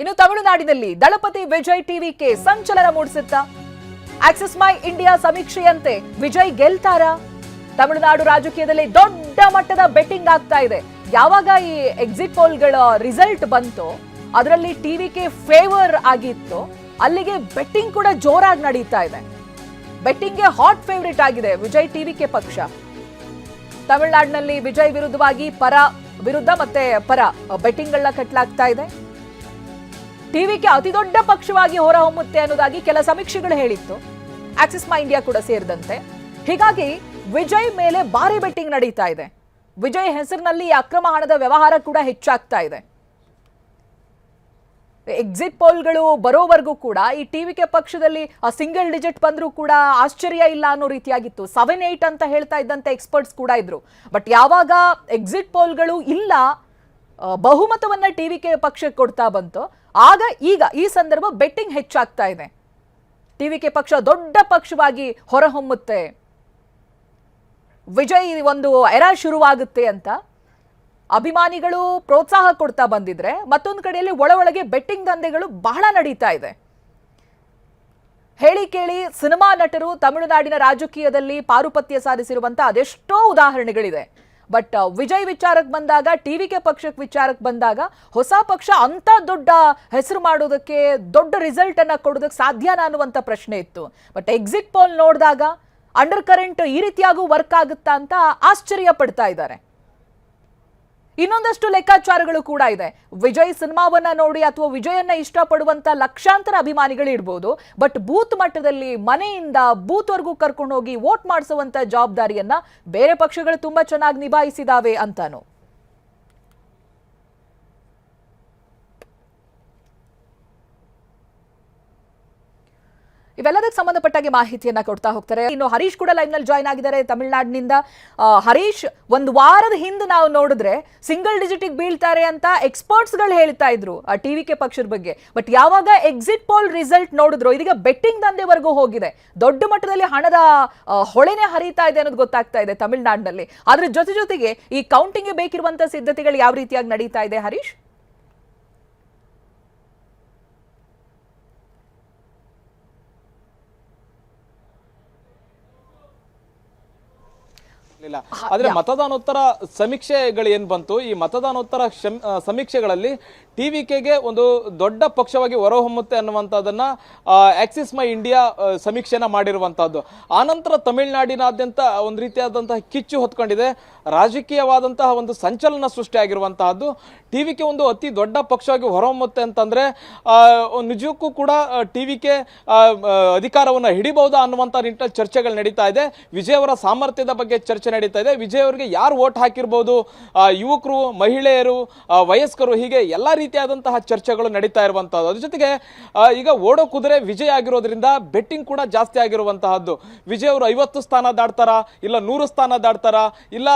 ಇನ್ನು ತಮಿಳುನಾಡಿನಲ್ಲಿ ದಳಪತಿ ವಿಜಯ್ ಟಿವಿಕೆ ಸಂಚಲನ ಮೂಡಿಸುತ್ತಾ ಆಕ್ಸಿಸ್ ಮೈ ಇಂಡಿಯಾ ಸಮೀಕ್ಷೆಯಂತೆ ವಿಜಯ್ ಗೆಲ್ತಾರಾ? ತಮಿಳುನಾಡು ರಾಜಕೀಯದಲ್ಲಿ ದೊಡ್ಡ ಮಟ್ಟದ ಬೆಟ್ಟಿಂಗ್ ಆಗ್ತಾ ಇದೆ. ಯಾವಾಗ ಈ ಎಕ್ಸಿಟ್ ಪೋಲ್ಗಳ ರಿಸಲ್ಟ್ ಬಂತು, ಅದರಲ್ಲಿ ಟಿವಿಕೆ ಫೇವರ್ ಆಗಿತ್ತು, ಅಲ್ಲಿಗೆ ಬೆಟ್ಟಿಂಗ್ ಕೂಡ ಜೋರಾಗಿ ನಡೀತಾ ಇದೆ. ಬೆಟ್ಟಿಂಗ್ಗೆ ಹಾಟ್ ಫೇವರಿಟ್ ಆಗಿದೆ ವಿಜಯ್ ಟಿವಿಕೆ ಪಕ್ಷ. ತಮಿಳುನಾಡಿನಲ್ಲಿ ವಿಜಯ್ ವಿರುದ್ಧವಾಗಿ ವಿರುದ್ಧ ಮತ್ತೆ ಪರ ಬೆಟ್ಟಿಂಗ್ಗಳನ್ನ ಕಟ್ಟಲಾಗ್ತಾ ಇದೆ. ಟಿವಿಕೆ ಅತಿ ದೊಡ್ಡ ಪಕ್ಷವಾಗಿ ಹೊರಹೊಮ್ಮುತ್ತೆ ಅನ್ನೋದಾಗಿ ಕೆಲ ಸಮೀಕ್ಷೆಗಳು ಹೇಳಿತ್ತು, ಆಕ್ಸಿಸ್ ಮೈ ಇಂಡಿಯಾ ಕೂಡ ಸೇರಿದಂತೆ. ಹೀಗಾಗಿ ವಿಜಯ್ ಮೇಲೆ ಭಾರಿ ಬೆಟ್ಟಿಂಗ್ ನಡೀತಾ ಇದೆ. ವಿಜಯ್ ಹೆಸರಿನಲ್ಲಿ ಅಕ್ರಮ ಹಣದ ವ್ಯವಹಾರ ಕೂಡ ಹೆಚ್ಚಾಗ್ತಾ ಇದೆ. ಎಕ್ಸಿಟ್ ಪೋಲ್ಗಳು ಬರೋವರೆಗೂ ಕೂಡ ಈ ಟಿವಿಕೆ ಪಕ್ಷದಲ್ಲಿ ಸಿಂಗಲ್ ಡಿಜಿಟ್ ಬಂದರೂ ಕೂಡ ಆಶ್ಚರ್ಯ ಇಲ್ಲ ಅನ್ನೋ ರೀತಿಯಾಗಿತ್ತು. 7-8 ಅಂತ ಹೇಳ್ತಾ ಇದ್ದಂತೆ ಎಕ್ಸ್ಪರ್ಟ್ಸ್ ಕೂಡ ಇದ್ರು. ಬಟ್ ಯಾವಾಗ ಎಕ್ಸಿಟ್ ಪೋಲ್ಗಳು ಇಲ್ಲ, ಬಹುಮತವನ್ನ ಟಿವಿಕೆ ಪಕ್ಷಕ್ಕೆ ಕೊಡ್ತಾ ಬಂತು, ಆಗ ಈಗ ಈ ಸಂದರ್ಭ ಬೆಟ್ಟಿಂಗ್ ಹೆಚ್ಚಾಗ್ತಾ ಇದೆ. ಟಿವಿಕೆ ಪಕ್ಷ ದೊಡ್ಡ ಪಕ್ಷವಾಗಿ ಹೊರಹೊಮ್ಮುತ್ತೆ, ವಿಜಯ್ ಒಂದು ಎರಾ ಶುರುವಾಗುತ್ತೆ ಅಂತ ಅಭಿಮಾನಿಗಳು ಪ್ರೋತ್ಸಾಹ ಕೊಡ್ತಾ ಬಂದಿದ್ರೆ, ಮತ್ತೊಂದು ಕಡೆಯಲ್ಲಿ ಒಳಗೆ ಬೆಟ್ಟಿಂಗ್ ದಂಧೆಗಳು ಬಹಳ ನಡೀತಾ ಇದೆ. ಹೇಳಿ ಕೇಳಿ ಸಿನಿಮಾ ನಟರು ತಮಿಳುನಾಡಿನ ರಾಜಕೀಯದಲ್ಲಿ ಪಾರುಪತ್ಯ ಸಾಧಿಸಿರುವಂತಹ ಅದೆಷ್ಟೋ ಉದಾಹರಣೆಗಳಿದೆ. ಬಟ್ ವಿಜಯ್ ವಿಚಾರಕ್ಕೆ ಬಂದಾಗ, ಟಿವಿಕೆ ಪಕ್ಷಕ್ಕೆ ವಿಚಾರಕ್ಕೆ ಬಂದಾಗ, ಹೊಸ ಪಕ್ಷ ಅಂತ ದೊಡ್ಡ ಹೆಸರು ಮಾಡೋದಕ್ಕೆ, ದೊಡ್ಡ ರಿಸಲ್ಟ್ ಅನ್ನ ಕೊಡೋದಕ್ಕೆ ಸಾಧ್ಯನಾ ಅನ್ನುವಂಥ ಪ್ರಶ್ನೆ ಇತ್ತು. ಬಟ್ ಎಕ್ಸಿಟ್ ಪೋಲ್ ನೋಡಿದಾಗ ಅಂಡರ್ ಕರೆಂಟ್ ಈ ರೀತಿಯಾಗೂ ವರ್ಕ್ ಆಗುತ್ತಾ ಅಂತ ಆಶ್ಚರ್ಯ ಪಡ್ತಾ ಇದ್ದಾರೆ. ಇನ್ನೊಂದಷ್ಟು ಲೆಕ್ಕಾಚಾರಗಳು ಕೂಡ ಇದೆ. ವಿಜಯ್ ಸಿನಿಮಾವನ್ನ ನೋಡಿ ಅಥವಾ ವಿಜಯನ್ನ ಇಷ್ಟಪಡುವಂತ ಲಕ್ಷಾಂತರ ಅಭಿಮಾನಿಗಳು ಇರ್ಬೋದು, ಬಟ್ ಬೂತ್ ಮಟ್ಟದಲ್ಲಿ ಮನೆಯಿಂದ ಬೂತ್ವರೆಗೂ ಕರ್ಕೊಂಡು ಹೋಗಿ ವೋಟ್ ಮಾಡಿಸುವಂತ ಜವಾಬ್ದಾರಿಯನ್ನ ಬೇರೆ ಪಕ್ಷಗಳು ತುಂಬಾ ಚೆನ್ನಾಗಿ ನಿಭಾಯಿಸಿದಾವೆ ಅಂತಾನು. ಇವೆಲ್ಲದಕ್ಕೆ ಸಂಬಂಧಪಟ್ಟಾಗಿ ಮಾಹಿತಿಯನ್ನ ಕೊಡ್ತಾ ಹೋಗ್ತಾರೆ. ಇನ್ನು ಹರೀಶ್ ಕೂಡ ಲೈವ್ ನಲ್ಲಿ ಜಾಯ್ನ್ ಆಗಿದ್ದಾರೆ ತಮಿಳುನಾಡಿನಿಂದ. ಹರೀಶ್, ಒಂದು ವಾರದ ಹಿಂದೆ ನಾವು ನೋಡಿದ್ರೆ ಸಿಂಗಲ್ ಡಿಜಿಟಿಗೆ ಬೀಳ್ತಾರೆ ಅಂತ ಎಕ್ಸ್ಪರ್ಟ್ಸ್ ಗಳು ಹೇಳ್ತಾ ಇದ್ರು ಆ ಟಿವಿಕೆ ಪಕ್ಷದ ಬಗ್ಗೆ. ಬಟ್ ಯಾವಾಗ ಎಕ್ಸಿಟ್ ಪೋಲ್ ರಿಸಲ್ಟ್ ನೋಡಿದ್ರು, ಇದೀಗ ಬೆಟ್ಟಿಂಗ್ ದಂಧೆವರೆಗೂ ಹೋಗಿದೆ. ದೊಡ್ಡ ಮಟ್ಟದಲ್ಲಿ ಹಣದ ಹೊಳೆನೆ ಹರಿತಾ ಇದೆ ಅನ್ನೋದು ಗೊತ್ತಾಗ್ತಾ ಇದೆ ತಮಿಳುನಾಡಿನಲ್ಲಿ. ಅದ್ರ ಜೊತೆಗೆ ಈ ಕೌಂಟಿಂಗ್ ಬೇಕಿರುವಂತಹ ಸಿದ್ಧತೆಗಳು ಯಾವ ರೀತಿಯಾಗಿ ನಡೀತಾ ಇದೆ ಹರೀಶ್? ಆದ್ರೆ ಮತದಾನೋತ್ತರ ಸಮೀಕ್ಷೆಗಳು ಏನ್ ಬಂತು, ಈ ಮತದಾನೋತ್ತರ ಸಮೀಕ್ಷೆಗಳಲ್ಲಿ ಟಿವಿಕೆಗೆ ಒಂದು ದೊಡ್ಡ ಪಕ್ಷವಾಗಿ ಹೊರಹೊಮ್ಮುತ್ತೆ ಅನ್ನುವಂಥದ್ದನ್ನ ಆಕ್ಸಿಸ್ ಮೈ ಇಂಡಿಯಾ ಸಮೀಕ್ಷೆನ ಮಾಡಿರುವಂತಹದ್ದು. ಆನಂತರ ತಮಿಳುನಾಡಿನಾದ್ಯಂತ ಒಂದು ರೀತಿಯಾದಂತಹ ಕಿಚ್ಚು ಹೊತ್ಕೊಂಡಿದೆ, ರಾಜಕೀಯವಾದಂತಹ ಒಂದು ಸಂಚಲನ ಸೃಷ್ಟಿಯಾಗಿರುವಂತಹದ್ದು. ಟಿವಿಕೆ ಒಂದು ಅತಿ ದೊಡ್ಡ ಪಕ್ಷವಾಗಿ ಹೊರಹೊಮ್ಮುತ್ತೆ ಅಂತಂದ್ರೆ ನಿಜಕ್ಕೂ ಕೂಡ ಟಿವಿಕೆ ಅಧಿಕಾರವನ್ನು ಹಿಡಿಬಹುದಾ ಅನ್ನುವಂಥ ನಿಟ್ಟಿನಲ್ಲಿ ಚರ್ಚೆಗಳು ನಡೀತಾ ಇದೆ. ವಿಜಯ್ ಅವರ ಸಾಮರ್ಥ್ಯದ ಬಗ್ಗೆ ಚರ್ಚೆ ನಡೀತಾ ಇದೆ. ವಿಜಯ್ ಅವರಿಗೆ ಯಾರು ವೋಟ್ ಹಾಕಿರ್ಬೋದು, ಯುವಕರು, ಮಹಿಳೆಯರು, ವಯಸ್ಕರು, ಹೀಗೆ ಎಲ್ಲಾ ರೀತಿಯಾದಂತಹ ಚರ್ಚೆಗಳು ನಡೀತಾ ಇರುವಂತಹದ್ದು. ಅದ್ರ ಜೊತೆಗೆ ಈಗ ಓಡೋ ಕುದುರೆ ವಿಜಯ್ ಆಗಿರೋದ್ರಿಂದ ಬೆಟ್ಟಿಂಗ್ ಕೂಡ ಜಾಸ್ತಿ ಆಗಿರುವಂತಹದ್ದು. ವಿಜಯ್ ಅವರು 50 ಸ್ಥಾನ ದಾಟ್ತಾರಾ, ಇಲ್ಲ 100 ಸ್ಥಾನ ದಾಟ್ತಾರಾ, ಇಲ್ಲ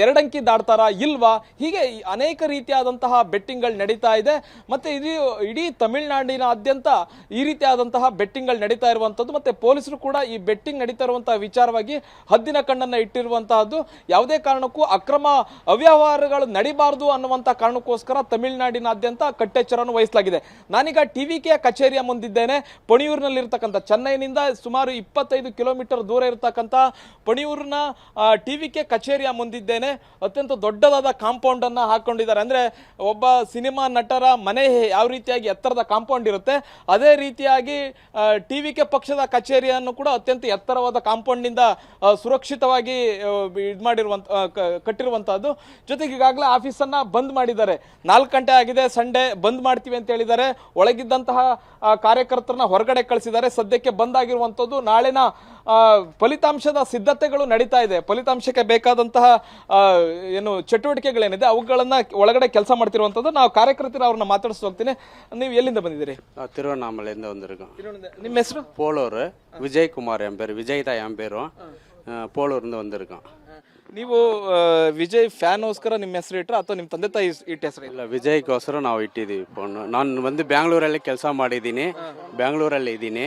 2 ಅಂಕಿ ದಾಟ್ತಾರಾ, ಇಲ್ವಾ, ಹೀಗೆ ಅನೇಕ ರೀತಿಯಾದಂತಹ ಬೆಟ್ಟಿಂಗ್ಗಳು ನಡೀತಾ ಇದೆ. ಮತ್ತೆ ಇಡೀ ತಮಿಳುನಾಡಿನಾದ್ಯಂತ ಈ ರೀತಿಯಾದಂತಹ ಬೆಟ್ಟಿಂಗ್ಗಳು ನಡೀತಾ ಇರುವಂತದ್ದು. ಮತ್ತೆ ಪೊಲೀಸರು ಕೂಡ ಈ ಬೆಟ್ಟಿಂಗ್ ನಡೀತಾ ಇರುವಂತಹ ವಿಚಾರವಾಗಿ ಹದ್ದಿನ ಕಣ್ಣನ್ನ ಇಟ್ಟಿರುವಂತಹದ್ದು. ಯಾವುದೇ ಕಾರಣಕ್ಕೂ ಅಕ್ರಮ ಅವ್ಯವಹಾರಗಳು ನಡಿಬಾರದು ಅನ್ನುವಂತ ಕಾರಣಕ್ಕೋಸ್ಕರ ತಮಿಳುನಾಡಿನಾದ್ಯಂತ ಕಟ್ಟೆಚ್ಚರವನ್ನು ವಹಿಸಲಾಗಿದೆ. ನಾನೀಗ ಟಿವಿಕೆಯ ಕಚೇರಿಯ ಮುಂದಿದ್ದೇನೆ. ಪಣಿಯೂರಿನಲ್ಲಿರ್ತಕ್ಕಂಥ, ಚೆನ್ನೈನಿಂದ ಸುಮಾರು 25 ಕಿಲೋಮೀಟರ್ ದೂರ ಇರತಕ್ಕಂಥ ಪಣಿಯೂರಿನ ಟಿವಿಕೆ ಕಚೇರಿಯ ಮುಂದಿದ್ದೇನೆ. ಅತ್ಯಂತ ದೊಡ್ಡದಾದ ಕಾಂಪೌಂಡ್ ಅನ್ನ ಹಾಕೊಂಡಿದ್ದಾರೆ. ಅಂದ್ರೆ ಒಬ್ಬ ಸಿನಿಮಾ ನಟರ ಮನೆ ಯಾವ ರೀತಿಯಾಗಿ ಎತ್ತರದ ಕಾಂಪೌಂಡ್ ಇರುತ್ತೆ, ಅದೇ ರೀತಿಯಾಗಿ ಟಿವಿಕೆ ಪಕ್ಷದ ಕಚೇರಿಯನ್ನು ಕೂಡ ಅತ್ಯಂತ ಎತ್ತರವಾದ ಕಾಂಪೌಂಡ್ ನಿಂದ ಸುರಕ್ಷಿತವಾಗಿ ಕಟ್ಟಿರುವಂತಹದ್ದು. ಜೊತೆಗೆ ಈಗಾಗಲೇ ಆಫೀಸ್ ಅನ್ನ ಬಂದ್ ಮಾಡಿದ್ದಾರೆ. 4 ಗಂಟೆ ಆಗಿದೆ, ಸಂಡೇ ಬಂದ್ ಮಾಡ್ತೀವಿ ಅಂತ ಹೇಳಿದ್ದಾರೆ. ಒಳಗಿದ್ದಂತಹ ಕಾರ್ಯಕರ್ತರನ್ನ ಹೊರಗಡೆ ಕಳಿಸಿದ್ದಾರೆ. ಸದ್ಯಕ್ಕೆ ಬಂದ್ ಆಗಿರುವಂತದ್ದು. ನಾಳಿನ ಫಲಿತಾಂಶದ ಸಿದ್ಧತೆಗಳು ನಡೀತಾ ಇದೆ. ಫಲಿತಾಂಶಕ್ಕೆ ಬೇಕಾದಂತಹ ಏನು ಚಟುವಟಿಕೆಗಳೇನಿದೆ ಅವುಗಳನ್ನ ಒಳಗಡೆ ಕೆಲಸ ಮಾಡ್ತಿರುವಂತದ್ದು. ನಾವು ಕಾರ್ಯಕರ್ತರು ಅವ್ರನ್ನ ಮಾತಾಡಿಸಿ ಹೋಗ್ತೀನಿ. ನೀವು ಎಲ್ಲಿಂದ ಬಂದಿದ್ದೀರಿ? ತಿರುವಣ್ಣಾಮಲೆಯಿಂದ ಬಂದಿರೋದು. ನಿಮ್ಮ ಹೆಸರು? போலூர் விஜய் குமார் என் பேர். விஜய் தான் என் பேரும். போலூர்ந்து வந்திருக்கோம். ನೀವು ವಿಜಯ್ ಫ್ಯಾನ್ಗೋಸ್ಕರ ನಿಮ್ಮ ಹೆಸರು ಇಟ್ಟರೆ ಅಥವಾ ನಿಮ್ಮ ತಂದೆ ತಾಯಿ ಇಟ್ಟ ಹೆಸರು? ಇಲ್ಲ, ವಿಜಯ್ಗೋಸ್ಕರ ನಾವು ಇಟ್ಟಿದ್ದೀವಿ ಫೋನು. ನಾನು ಬಂದು ಬ್ಯಾಂಗ್ಳೂರಲ್ಲಿ ಕೆಲಸ ಮಾಡಿದ್ದೀನಿ, ಬ್ಯಾಂಗ್ಳೂರಲ್ಲಿ ಇದ್ದೀನಿ.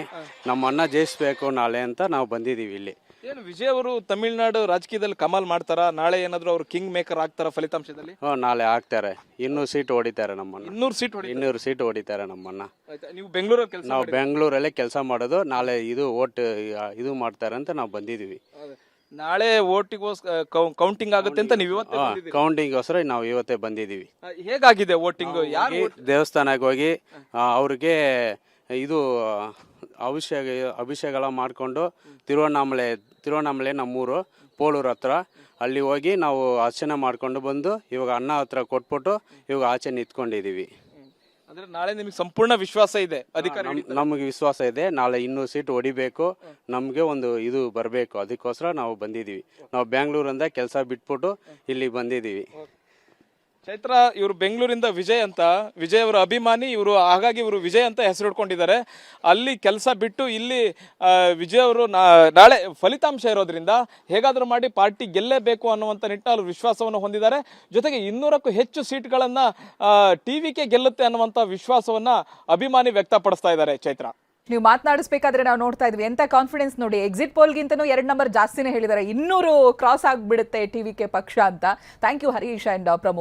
ನಮ್ಮ ಅಣ್ಣ ಜಯಿಸ್ಬೇಕು ನಾಳೆ ಅಂತ ನಾವು ಬಂದಿದ್ದೀವಿ ಇಲ್ಲಿ. ಏನು ವಿಜಯ್ ಅವರು ತಮಿಳುನಾಡು ರಾಜಕೀಯದಲ್ಲಿ ಕಮಾಲ್ ಮಾಡ್ತಾರಾ? ನಾಳೆ ಏನಾದ್ರು ಅವರು ಕಿಂಗ್ ಮೇಕರ್ ಆಗ್ತಾರ ಫಲಿತಾಂಶದಲ್ಲಿ? ನಾಳೆ ಆಗ್ತಾರೆ. 200 ಸೀಟ್ ಹೊಡಿತಾರೆ ನಮ್ಮನ್ನ. 200 ಸೀಟ್ ಹೊಡಿ. 200 ಸೀಟ್ ಹೊಡಿತಾರೆ ನಮ್ಮನ್ನ. ನೀವು ಬೆಂಗಳೂರಲ್ಲಿ ಕೆಲಸ ನಾವು ಬೆಂಗಳೂರಲ್ಲೇ ಕೆಲಸ ಮಾಡೋದು. ನಾಳೆ ಇದು ಓಟ್ ಇದು ಮಾಡ್ತಾರೆ ಅಂತ ನಾವು ಬಂದಿದೀವಿ. ನಾಳೆ ವೋಟಿಗೋಸ್ಕರ ಕೌಂಟಿಂಗ್ ಆಗುತ್ತೆ ಅಂತ ನೀವು ಇವತ್ತೇ ಬಂದಿದ್ದೀರಿ. ಕೌಂಟಿಂಗ್ಗೋಸ್ಕರ ನಾವು ಇವತ್ತೇ ಬಂದಿದೀವಿ. ಹೇಗಾಗಿದೆ ವೋಟಿಂಗ್? ಯಾರು ದೇವಸ್ಥಾನಕ್ಕೆ ಹೋಗಿ ಅವ್ರಿಗೆ ಇದು ಅಭಿಷೇಕ ಮಾಡಿಕೊಂಡು ತಿರುವಣ್ಣಾಮಲೆ ನಮ್ಮೂರು ಪೋಳೂರು ಹತ್ರ, ಅಲ್ಲಿ ಹೋಗಿ ನಾವು ಅರ್ಚನೆ ಮಾಡ್ಕೊಂಡು ಬಂದು ಇವಾಗ ಅನ್ನ ಹತ್ರ ಕೊಟ್ಬಿಟ್ಟು ಇವಾಗ ಆಚೆ ನಿಂತ್ಕೊಂಡಿದೀವಿ. ಅಂದ್ರೆ ನಾಳೆ ನಿಮಗೆ ಸಂಪೂರ್ಣ ವಿಶ್ವಾಸ ಇದೆ ಅಧಿಕಾರಿ? ನಮಗೆ ವಿಶ್ವಾಸ ಇದೆ. ನಾಳೆ 200 ಸೀಟ್ ಹೊಡಿಬೇಕು, ನಮಗೆ ಒಂದು ಇದು ಬರಬೇಕು. ಅದಕ್ಕೋಸ್ಕರ ನಾವು ಬಂದಿದ್ದೀವಿ. ನಾವು ಬೆಂಗಳೂರಿಂದ ಕೆಲಸ ಬಿಟ್ಬಿಟ್ಟು ಇಲ್ಲಿ ಬಂದಿದ್ದೀವಿ. ಚೈತ್ರ, ಇವರು ಬೆಂಗಳೂರಿಂದ ವಿಜಯ್ ಅಂತ, ವಿಜಯ್ ಅವರ ಅಭಿಮಾನಿ ಇವರು, ಹಾಗಾಗಿ ಇವರು ವಿಜಯ್ ಅಂತ ಹೆಸರು ಇಟ್ಕೊಂಡಿದ್ದಾರೆ. ಅಲ್ಲಿ ಕೆಲಸ ಬಿಟ್ಟು ಇಲ್ಲಿ ವಿಜಯ್ ಅವರು ನಾಳೆ ಫಲಿತಾಂಶ ಇರೋದ್ರಿಂದ ಹೇಗಾದ್ರೂ ಮಾಡಿ ಪಾರ್ಟಿ ಗೆಲ್ಲೇಬೇಕು ಅನ್ನುವಂಥ ನಿಟ್ಟಿನಲ್ಲಿ ವಿಶ್ವಾಸವನ್ನು ಹೊಂದಿದ್ದಾರೆ. ಜೊತೆಗೆ 200ಕ್ಕೂ ಹೆಚ್ಚು ಸೀಟ್ಗಳನ್ನ ಟಿವಿಕೆ ಗೆಲ್ಲುತ್ತೆ ಅನ್ನುವಂಥ ವಿಶ್ವಾಸವನ್ನ ಅಭಿಮಾನಿ ವ್ಯಕ್ತಪಡಿಸ್ತಾ ಇದ್ದಾರೆ. ಚೈತ್ರ, ನೀವು ಮಾತನಾಡಿಸ್ಬೇಕಾದ್ರೆ ನಾವು ನೋಡ್ತಾ ಇದ್ವಿ, ಎಂತ ಕಾನ್ಫಿಡೆನ್ಸ್ ನೋಡಿ. ಎಕ್ಸಿಟ್ ಪೋಲ್ಗಿಂತನೂ 2 ನಂಬರ್ ಜಾಸ್ತಿನೇ ಹೇಳಿದ್ದಾರೆ. 200 ಕ್ರಾಸ್ ಆಗ್ಬಿಡುತ್ತೆ ಟಿವಿಕೆ ಪಕ್ಷ ಅಂತ. Thank you Harish and Pramod.